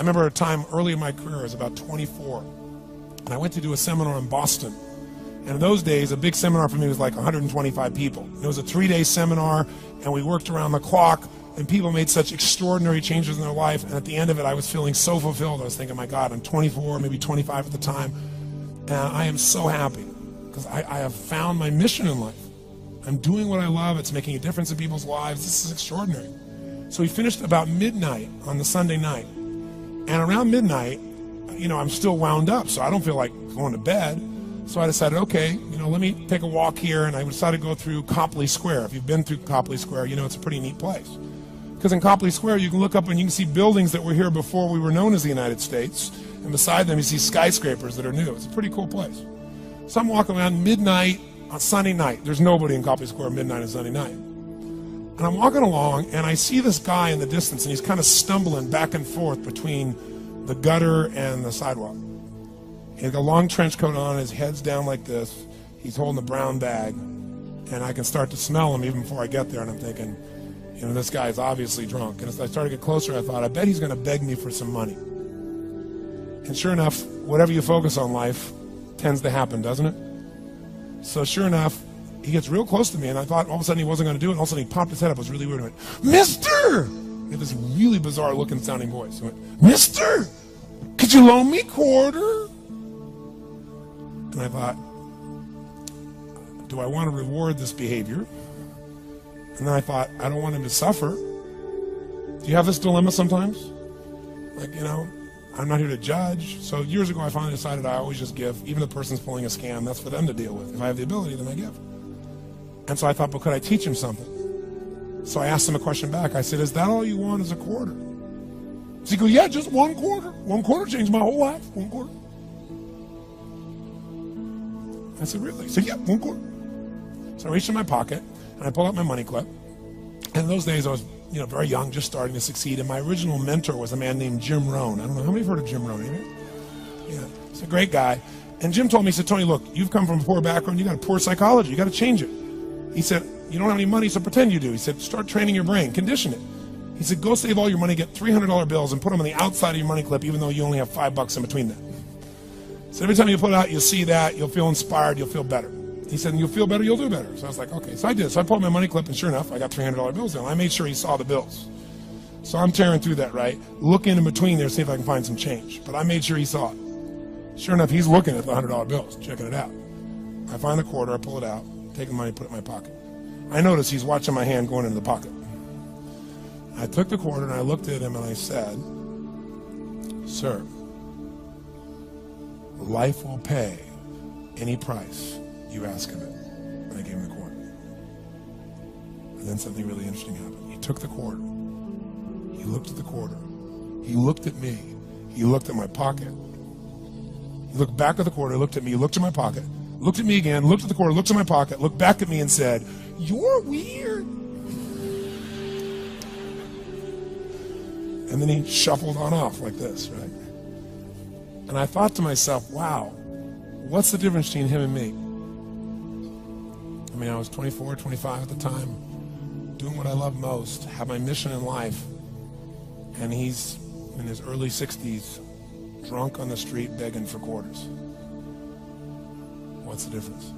remember a time early in my career, I was about 24, and I went to do a seminar in Boston. And in those days, a big seminar for me was like 125 people. It was a 3-day seminar, and we worked around the clock, and people made such extraordinary changes in their life. And at the end of it, I was feeling so fulfilled. I was thinking, my God, I'm 24, maybe 25 at the time, and I am so happy because I have found my mission in life. I'm doing what I love. It's making a difference in people's lives. This is extraordinary. So we finished about midnight on the Sunday night. And around midnight, I'm still wound up, so I don't feel like going to bed. So I decided, okay, let me take a walk here, and I decided to go through Copley Square. If you've been through Copley Square, it's a pretty neat place. Because in Copley Square, you can look up and you can see buildings that were here before we were known as the United States, and beside them you see skyscrapers that are new. It's a pretty cool place. So I'm walking around midnight on Sunday night. There's nobody in Copley Square midnight on Sunday night. And I'm walking along, and I see this guy in the distance, and he's kind of stumbling back and forth between the gutter and the sidewalk. He's got a long trench coat on, his head's down like this. He's holding a brown bag, and I can start to smell him even before I get there, and I'm thinking, this guy's obviously drunk. And as I started to get closer, I thought, I bet he's going to beg me for some money. And sure enough, whatever you focus on life tends to happen, doesn't it? So sure enough, he gets real close to me, and I thought all of a sudden he wasn't going to do it, and all of a sudden he popped his head up. It was really weird. He went, "Mister!" He had this really bizarre looking sounding voice. He went, "Mister, could you loan me a quarter?" And I thought, do I want to reward this behavior? And then I thought, I don't want him to suffer. Do you have this dilemma sometimes? Like, I'm not here to judge. So years ago, I finally decided I always just give. Even if the person's pulling a scam, that's for them to deal with. If I have the ability, then I give. And so I thought, but could I teach him something? So I asked him a question back. I said, is that all you want is a quarter? So he goes, yeah, just one quarter. One quarter changed my whole life. One quarter. I said, really? He said, yeah, one quarter. So I reached in my pocket, and I pulled out my money clip. And in those days, I was, very young, just starting to succeed. And my original mentor was a man named Jim Rohn. I don't know, how many have heard of Jim Rohn? Yeah, he's a great guy. And Jim told me, he said, Tony, look, you've come from a poor background. You got a poor psychology. You got to change it. He said, you don't have any money, so pretend you do. He said, start training your brain. Condition it. He said, go save all your money, get $300 bills, and put them on the outside of your money clip, even though you only have $5 in between them. So every time you put it out, you'll see that, you'll feel inspired, you'll feel better. He said, and you'll feel better, you'll do better. So I was like, okay. So I did. So I pulled my money clip, and sure enough, I got $300 bills in. I made sure he saw the bills. So I'm tearing through that, right? Looking in between there, see if I can find some change. But I made sure he saw it. Sure enough, he's looking at the $100 bills, checking it out. I find the quarter, I pull it out, take the money, put it in my pocket. I notice he's watching my hand going into the pocket. I took the quarter, and I looked at him, and I said, sir, life will pay any price you ask of it. And I gave him the quarter. And then something really interesting happened. He took the quarter. He looked at the quarter. He looked at me. He looked at my pocket. He looked back at the quarter, looked at me, looked at my pocket, looked at me again, looked at the quarter, looked at my pocket, looked back at me and said, you're weird. And then he shuffled on off like this, right? And I thought to myself, wow, what's the difference between him and me? I mean, I was 24, 25 at the time, doing what I love most, have my mission in life, and he's in his early 60s, drunk on the street begging for quarters. What's the difference?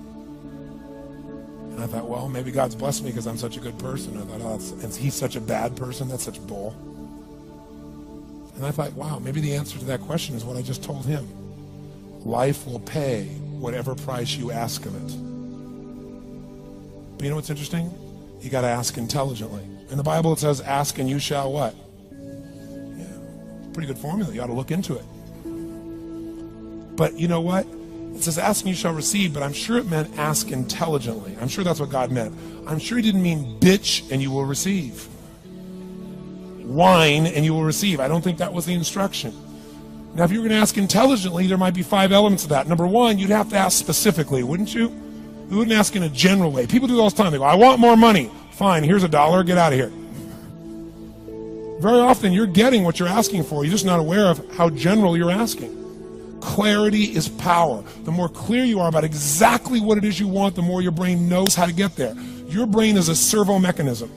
And I thought, well, maybe God's blessed me because I'm such a good person. I thought, oh, and he's such a bad person, that's such bull. And I thought, wow, maybe the answer to that question is what I just told him. Life will pay whatever price you ask of it. But you know what's interesting? You got to ask intelligently. In the Bible it says, ask and you shall what? Yeah, pretty good formula. You ought to look into it. But you know what? It says ask and you shall receive, but I'm sure it meant ask intelligently. I'm sure that's what God meant. I'm sure he didn't mean bitch and you will receive. Whine and you will receive. I don't think that was the instruction. Now, if you were going to ask intelligently, there might be 5 elements of that. Number one, you'd have to ask specifically, wouldn't you? You wouldn't ask in a general way. People do it all the time. They go, I want more money. Fine, here's $1. Get out of here. Very often, you're getting what you're asking for. You're just not aware of how general you're asking. Clarity is power. The more clear you are about exactly what it is you want, the more your brain knows how to get there. Your brain is a servo mechanism.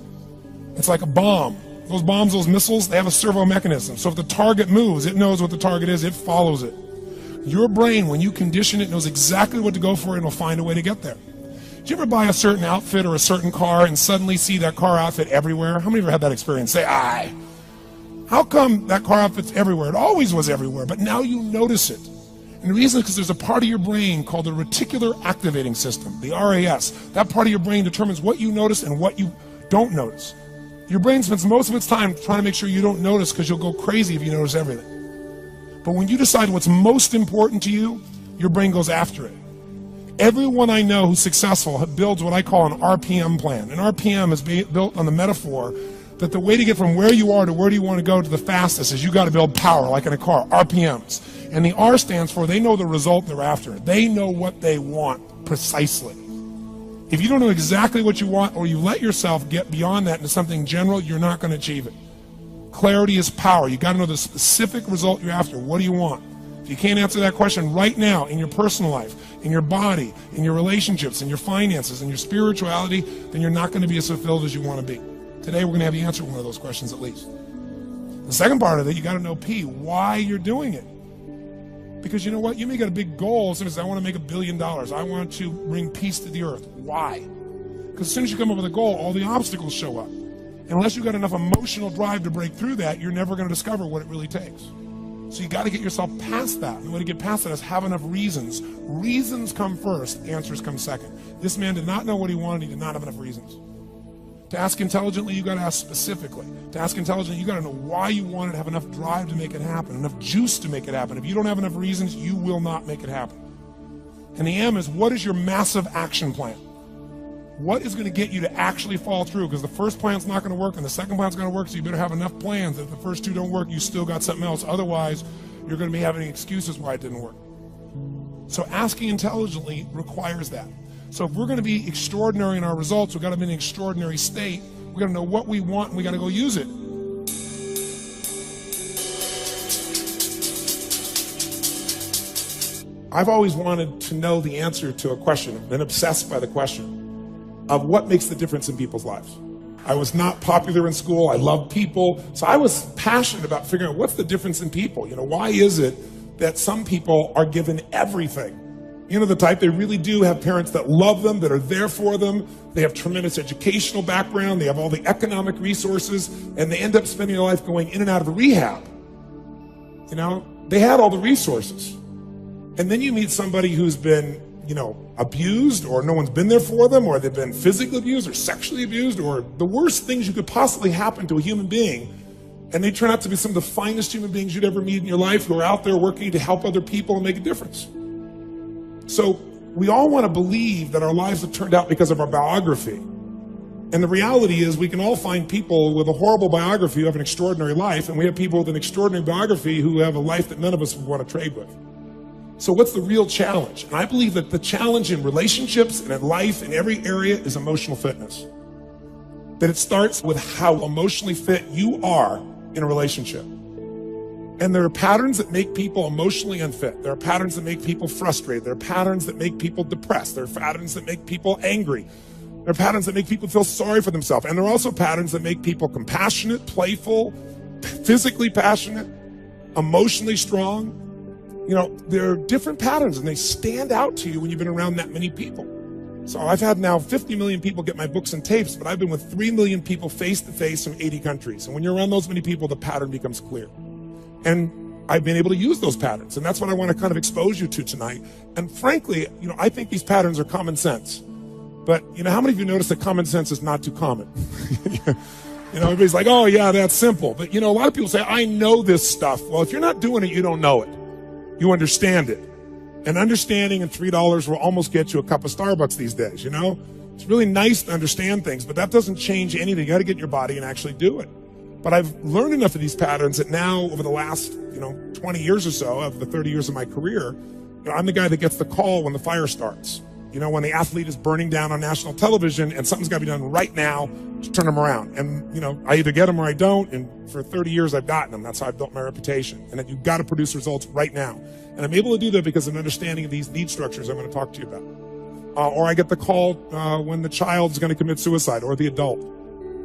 It's like a bomb. Those bombs, those missiles, they have a servo mechanism. So if the target moves, it knows what the target is, it follows it. Your brain, when you condition it, knows exactly what to go for and will find a way to get there. Did you ever buy a certain outfit or a certain car and suddenly see that car outfit everywhere? How many of you have had that experience? Say, aye. How come that car outfit's everywhere? It always was everywhere, but now you notice it. And the reason is because there's a part of your brain called the reticular activating system, the RAS. That part of your brain determines what you notice and what you don't notice. Your brain spends most of its time trying to make sure you don't notice because you'll go crazy if you notice everything. But when you decide what's most important to you, your brain goes after it. Everyone I know who's successful builds what I call an RPM plan. An RPM is built on the metaphor that the way to get from where you are to where do you want to go to the fastest is you got to build power, like in a car, RPMs. And the R stands for they know the result they're after. They know what they want precisely. If you don't know exactly what you want or you let yourself get beyond that into something general, you're not going to achieve it. Clarity is power. You got to know the specific result you're after. What do you want? If you can't answer that question right now in your personal life, in your body, in your relationships, in your finances, in your spirituality, then you're not going to be as fulfilled as you want to be. Today we're going to have you answer one of those questions at least. The second part of it, you got to know why you're doing it. Because you know what? You may get a big goal. Somebody says, I want to make $1 billion. I want to bring peace to the earth. Why? Because as soon as you come up with a goal, all the obstacles show up. Unless you've got enough emotional drive to break through that, you're never going to discover what it really takes. So you got to get yourself past that. And the way to get past that is have enough reasons. Reasons come first, answers come second. This man did not know what he wanted. He did not have enough reasons. To ask intelligently, you got to ask specifically. To ask intelligently, you got to know why you want it, have enough drive to make it happen, enough juice to make it happen. If you don't have enough reasons, you will not make it happen. And the M is, what is your massive action plan? What is going to get you to actually fall through? Because the first plan's not going to work and the second plan's going to work, so you better have enough plans that if the first two don't work, you still got something else. Otherwise, you're going to be having excuses why it didn't work. So asking intelligently requires that. So if we're going to be extraordinary in our results, we've got to be in an extraordinary state. We've got to know what we want and we got to go use it. I've always wanted to know the answer to a question. I've been obsessed by the question of what makes the difference in people's lives. I was not popular in school. I loved people. So I was passionate about figuring out what's the difference in people. You know, why is it that some people are given everything? You know, the type, they really do have parents that love them, that are there for them. They have tremendous educational background. They have all the economic resources, and they end up spending their life going in and out of a rehab. You know, they had all the resources. And then you meet somebody who's been, you know, abused, or no one's been there for them, or they've been physically abused or sexually abused, or the worst things you could possibly happen to a human being. And they turn out to be some of the finest human beings you'd ever meet in your life, who are out there working to help other people and make a difference. So we all want to believe that our lives have turned out because of our biography. And the reality is we can all find people with a horrible biography who have an extraordinary life, and we have people with an extraordinary biography who have a life that none of us would want to trade with. So what's the real challenge? And I believe that the challenge in relationships and in life in every area is emotional fitness. That it starts with how emotionally fit you are in a relationship. And there are patterns that make people emotionally unfit. There are patterns that make people frustrated. There are patterns that make people depressed. There are patterns that make people angry. There are patterns that make people feel sorry for themselves. And there are also patterns that make people compassionate, playful, physically passionate, emotionally strong. You know, there are different patterns, and they stand out to you when you've been around that many people. So I've had now 50 million people get my books and tapes, but I've been with 3 million people face to face from 80 countries. And when you're around those many people, the pattern becomes clear. And I've been able to use those patterns, and that's what I want to kind of expose you to tonight. And frankly, you know, I think these patterns are common sense. But, you know, how many of you notice that common sense is not too common? You know, everybody's like, oh, yeah, that's simple. But, you know, a lot of people say, I know this stuff. Well, if you're not doing it, you don't know it. You understand it. And understanding and $3 will almost get you a cup of Starbucks these days, you know? It's really nice to understand things, but that doesn't change anything. You got to get in your body and actually do it. But I've learned enough of these patterns that now, over the last, 20 years or so of the 30 years of my career, I'm the guy that gets the call when the fire starts. You know, when the athlete is burning down on national television and something's got to be done right now to turn them around. And, I either get them or I don't. And for 30 years, I've gotten them. That's how I've built my reputation. And that you've got to produce results right now. And I'm able to do that because of an understanding of these need structures I'm going to talk to you about. Or I get the call when the child's going to commit suicide, or the adult.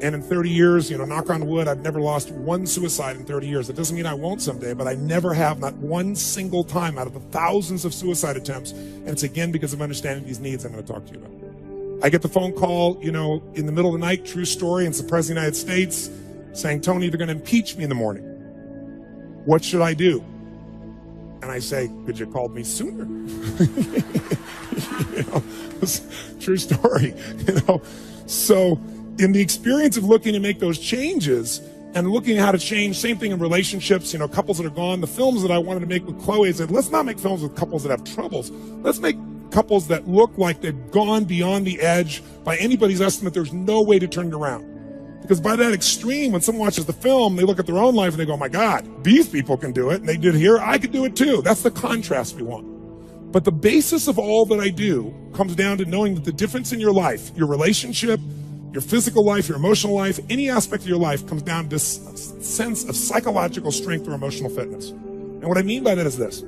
And in 30 years, knock on wood, I've never lost one suicide in 30 years. It doesn't mean I won't someday, but I never have, not one single time out of the thousands of suicide attempts. And it's again because of understanding these needs I'm going to talk to you about. I get the phone call, in the middle of the night, true story, and it's the President of the United States saying, Tony, they're going to impeach me in the morning. What should I do? And I say, could you have called me sooner? True story, So in the experience of looking to make those changes and looking at how to change, same thing in relationships, couples that are gone, the films that I wanted to make with Chloe said, let's not make films with couples that have troubles. Let's make couples that look like they've gone beyond the edge. By anybody's estimate, there's no way to turn it around. Because by that extreme, when someone watches the film, they look at their own life and they go, oh my God, these people can do it. And they did here, I could do it too. That's the contrast we want. But the basis of all that I do comes down to knowing that the difference in your life, your relationship, your physical life, your emotional life, any aspect of your life comes down to this sense of psychological strength or emotional fitness. And what I mean by that is this.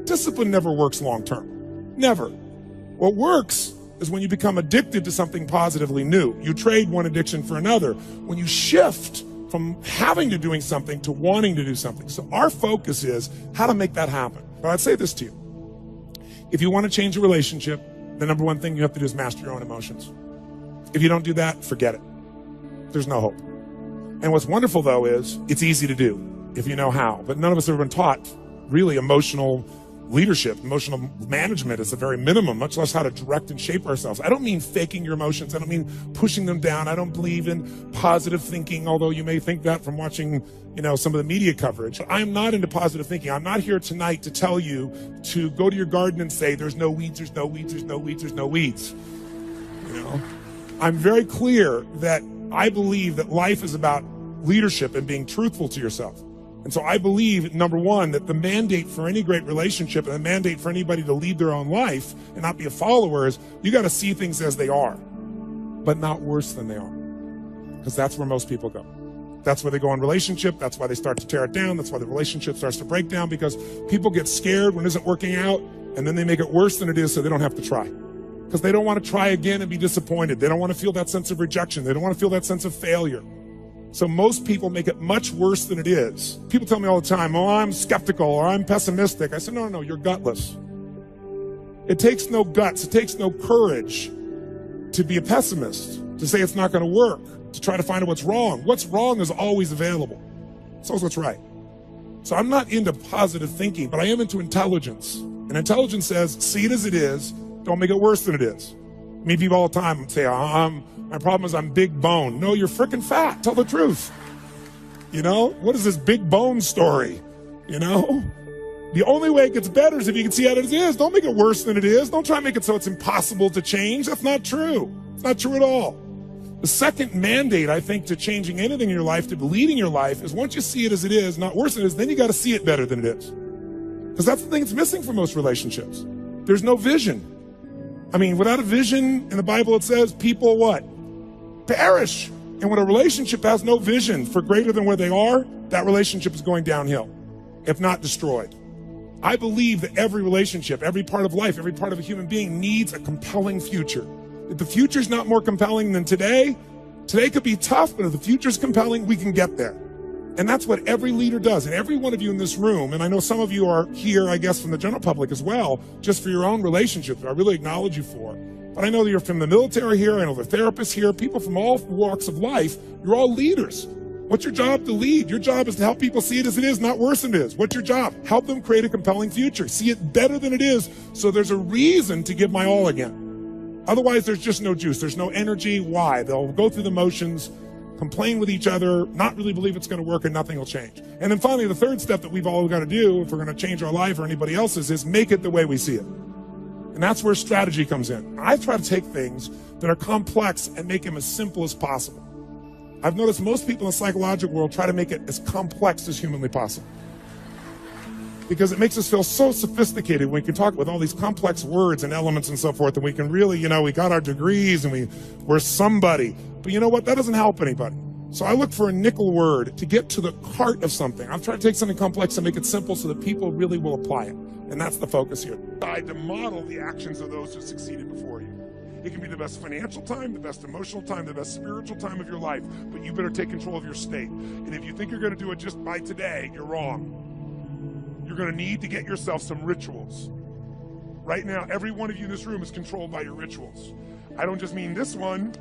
Discipline never works long term. Never. What works is when you become addicted to something positively new. You trade one addiction for another. When you shift from having to doing something to wanting to do something. So our focus is how to make that happen. But I'd say this to you. If you want to change a relationship, the number one thing you have to do is master your own emotions. If you don't do that, forget it. There's no hope. And what's wonderful, though, is it's easy to do if you know how. But none of us have ever been taught really emotional leadership, emotional management is the very minimum, much less how to direct and shape ourselves. I don't mean faking your emotions. I don't mean pushing them down. I don't believe in positive thinking, although you may think that from watching, some of the media coverage. I am not into positive thinking. I'm not here tonight to tell you to go to your garden and say, there's no weeds, there's no weeds, there's no weeds, there's no weeds. I'm very clear that I believe that life is about leadership and being truthful to yourself. And so I believe, number one, that the mandate for any great relationship and the mandate for anybody to lead their own life and not be a follower is you got to see things as they are, but not worse than they are. Because that's where most people go. That's where they go in relationship. That's why they start to tear it down. That's why the relationship starts to break down, because people get scared when it isn't working out, and then they make it worse than it is so they don't have to try. Because they don't want to try again and be disappointed. They don't want to feel that sense of rejection. They don't want to feel that sense of failure. So most people make it much worse than it is. People tell me all the time, oh, I'm skeptical or I'm pessimistic. I said, no, you're gutless. It takes no guts. It takes no courage to be a pessimist, to say it's not going to work, to try to find out what's wrong. What's wrong is always available. So is what's right. So I'm not into positive thinking, but I am into intelligence. And intelligence says, see it as it is. Don't make it worse than it is. I mean, people all the time say, my problem is I'm big bone. No, you're freaking fat. Tell the truth. What is this big bone story? The only way it gets better is if you can see how it is. Don't make it worse than it is. Don't try to make it so it's impossible to change. That's not true. It's not true at all. The second mandate, I think, to changing anything in your life, to leading your life, is once you see it as it is, not worse than it is, then you got to see it better than it is. Because that's the thing that's missing for most relationships. There's no vision. Without a vision, in the Bible it says people what? Perish. And when a relationship has no vision for greater than where they are, that relationship is going downhill, if not destroyed. I believe that every relationship, every part of life, every part of a human being needs a compelling future. If the future's not more compelling than today could be tough, but if the future's compelling, we can get there. And that's what every leader does. And every one of you in this room, and I know some of you are here, I guess, from the general public as well, just for your own relationships, I really acknowledge you for. But I know that you're from the military here, I know the therapists here, people from all walks of life, you're all leaders. What's your job? To lead. Your job is to help people see it as it is, not worse than it is. What's your job? Help them create a compelling future. See it better than it is, so there's a reason to give my all again. Otherwise, there's just no juice. There's no energy. Why? They'll go through the motions, complain with each other, not really believe it's going to work, and nothing will change. And then finally, the third step that we've all got to do if we're going to change our life or anybody else's is make it the way we see it. And that's where strategy comes in. I try to take things that are complex and make them as simple as possible. I've noticed most people in the psychological world try to make it as complex as humanly possible. Because it makes us feel so sophisticated when we can talk with all these complex words and elements and so forth, and we can really, we got our degrees and we're somebody. But you know what? That doesn't help anybody. So I look for a nickel word to get to the heart of something. I've tried to take something complex and make it simple so that people really will apply it. And that's the focus here. I to model the actions of those who succeeded before you. It can be the best financial time, the best emotional time, the best spiritual time of your life, but you better take control of your state. And if you think you're going to do it just by today, you're wrong. You're going to need to get yourself some rituals. Right now, every one of you in this room is controlled by your rituals. I don't just mean this one.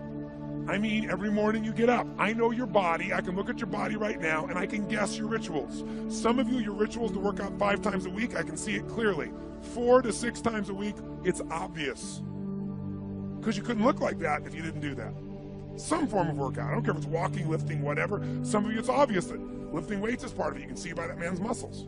I mean every morning you get up. I know your body. I can look at your body right now, and I can guess your rituals. Some of you, your rituals to work out 5 times a week, I can see it clearly. 4 to 6 times a week, it's obvious. Because you couldn't look like that if you didn't do that. Some form of workout. I don't care if it's walking, lifting, whatever. Some of you, it's obvious that lifting weights is part of it. You can see by that man's muscles.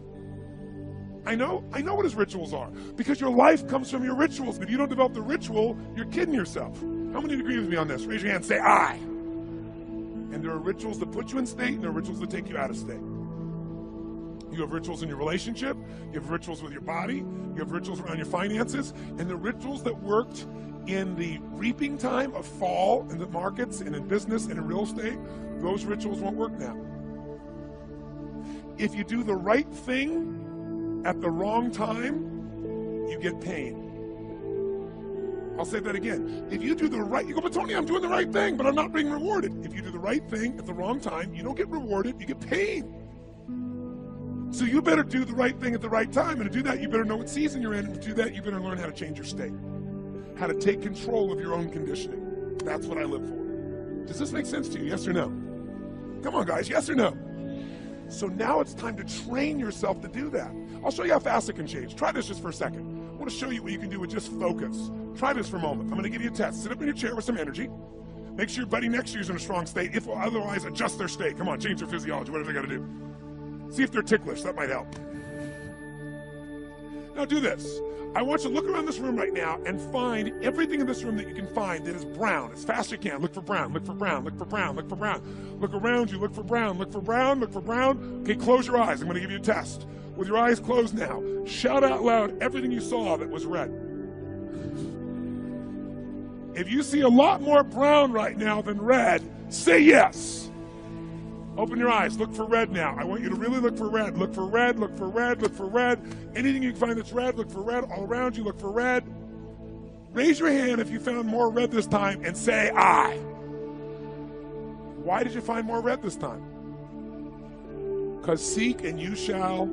I know what his rituals are. Because your life comes from your rituals. And if you don't develop the ritual, you're kidding yourself. How many agree with me on this? Raise your hand, say I. And there are rituals that put you in state, and there are rituals that take you out of state. You have rituals in your relationship, you have rituals with your body, you have rituals around your finances, and the rituals that worked in the reaping time of fall in the markets and in business and in real estate, those rituals won't work now. If you do the right thing at the wrong time, you get pain. I'll say that again. If you do the right, you go, but Tony, I'm doing the right thing, but I'm not being rewarded. If you do the right thing at the wrong time, you don't get rewarded, you get pain. So you better do the right thing at the right time, and to do that, you better know what season you're in, and to do that, you better learn how to change your state. How to take control of your own conditioning. That's what I live for. Does this make sense to you, yes or no? Come on, guys, yes or no? So now it's time to train yourself to do that. I'll show you how fast it can change. Try this just for a second. I want to show you what you can do with just focus. Try this for a moment. I'm going to give you a test. Sit up in your chair with some energy. Make sure your buddy next to you is in a strong state. If otherwise, adjust their state. Come on, change their physiology, whatever they got to do. See if they're ticklish. That might help. Now do this. I want you to look around this room right now and find everything in this room that you can find that is brown. As fast as you can. Look for brown, look for brown, look for brown, look for brown. Look around you, look for brown, look for brown, look for brown. Okay, close your eyes. I'm going to give you a test. With your eyes closed now, shout out loud everything you saw that was red. If you see a lot more brown right now than red, say yes. Open your eyes. Look for red now. I want you to really look for red. Look for red, look for red, look for red. Anything you can find that's red, look for red. All around you, look for red. Raise your hand if you found more red this time and say I. Why did you find more red this time? Because seek and you shall.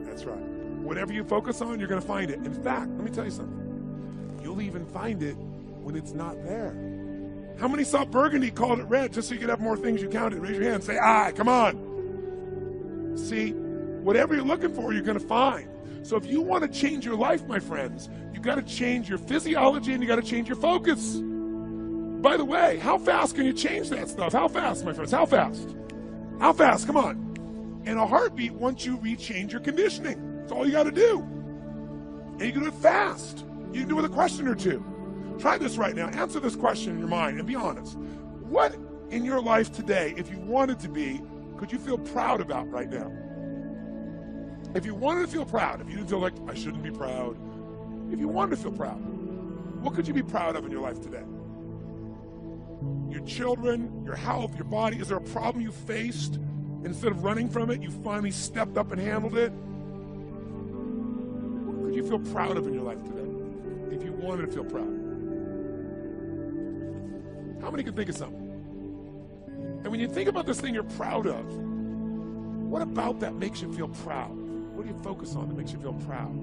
That's right. Whatever you focus on, you're going to find it. In fact, let me tell you something. You'll even find it when it's not there. How many saw burgundy, called it red, just so you could have more things you counted? Raise your hand. Say, I. Come on. See, whatever you're looking for, you're going to find. So if you want to change your life, my friends, you've got to change your physiology and you got to change your focus. By the way, how fast can you change that stuff? How fast, my friends? How fast? How fast? Come on. In a heartbeat, once you rechange your conditioning. That's all you got to do. And you can do it fast. You can do it with a question or two. Try this right now. Answer this question in your mind and be honest. What in your life today, if you wanted to be, could you feel proud about right now? If you wanted to feel proud, if you didn't feel like, I shouldn't be proud, if you wanted to feel proud, what could you be proud of in your life today? Your children, your health, your body. Is there a problem you faced? Instead of running from it, you finally stepped up and handled it? What could you feel proud of in your life today? If you wanted to feel proud. How many can think of something? And when you think about this thing you're proud of, what about that makes you feel proud? What do you focus on that makes you feel proud?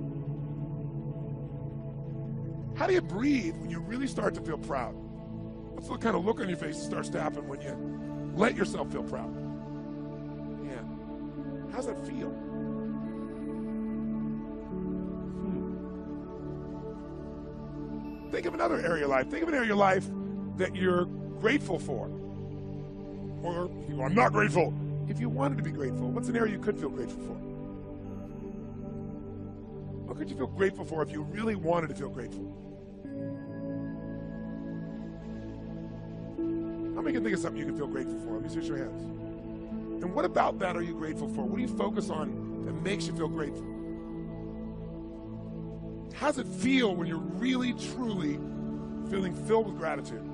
How do you breathe when you really start to feel proud? What's the kind of look on your face that starts to happen when you let yourself feel proud? Yeah. How's that feel? Think of another area of life. Think of an area of your life that you're grateful for. Or, I'm not grateful. If you wanted to be grateful, what's an area you could feel grateful for? What could you feel grateful for if you really wanted to feel grateful? How many can think of something you can feel grateful for? Let me see your hands. And what about that are you grateful for? What do you focus on that makes you feel grateful? How does it feel when you're really, truly feeling filled with gratitude?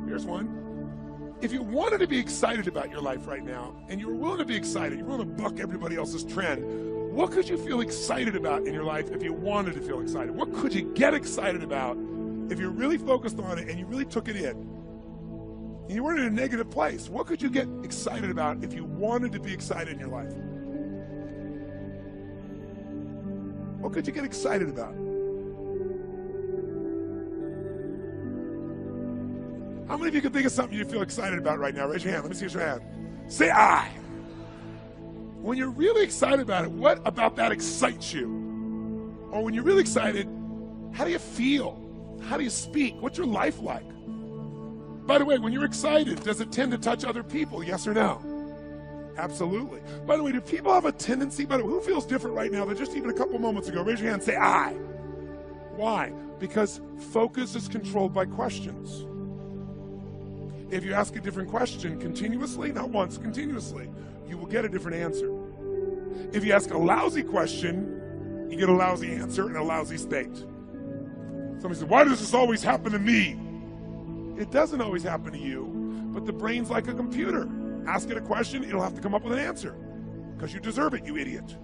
Here's one. If you wanted to be excited about your life right now, and you were willing to be excited, you're willing to buck everybody else's trend, What could you feel excited about in your life if you wanted to feel excited? What could you get excited about if you're really focused on it and you really took it in? And you weren't in a negative place. What could you get excited about if you wanted to be excited in your life? What could you get excited about? How many of you can think of something you feel excited about right now? Raise your hand. Let me see your hand. Say I. When you're really excited about it, what about that excites you? Or when you're really excited, how do you feel? How do you speak? What's your life like? By the way, when you're excited, does it tend to touch other people? Yes or no? Absolutely. By the way, do people have a tendency, by the way, who feels different right now than just even a couple moments ago? Raise your hand and say, I. Why? Because focus is controlled by questions. If you ask a different question continuously, not once, continuously, you will get a different answer. If you ask a lousy question, you get a lousy answer and a lousy state. Somebody says, why does this always happen to me? It doesn't always happen to you, but the brain's like a computer. Ask it a question, it'll have to come up with an answer because you deserve it, you idiot.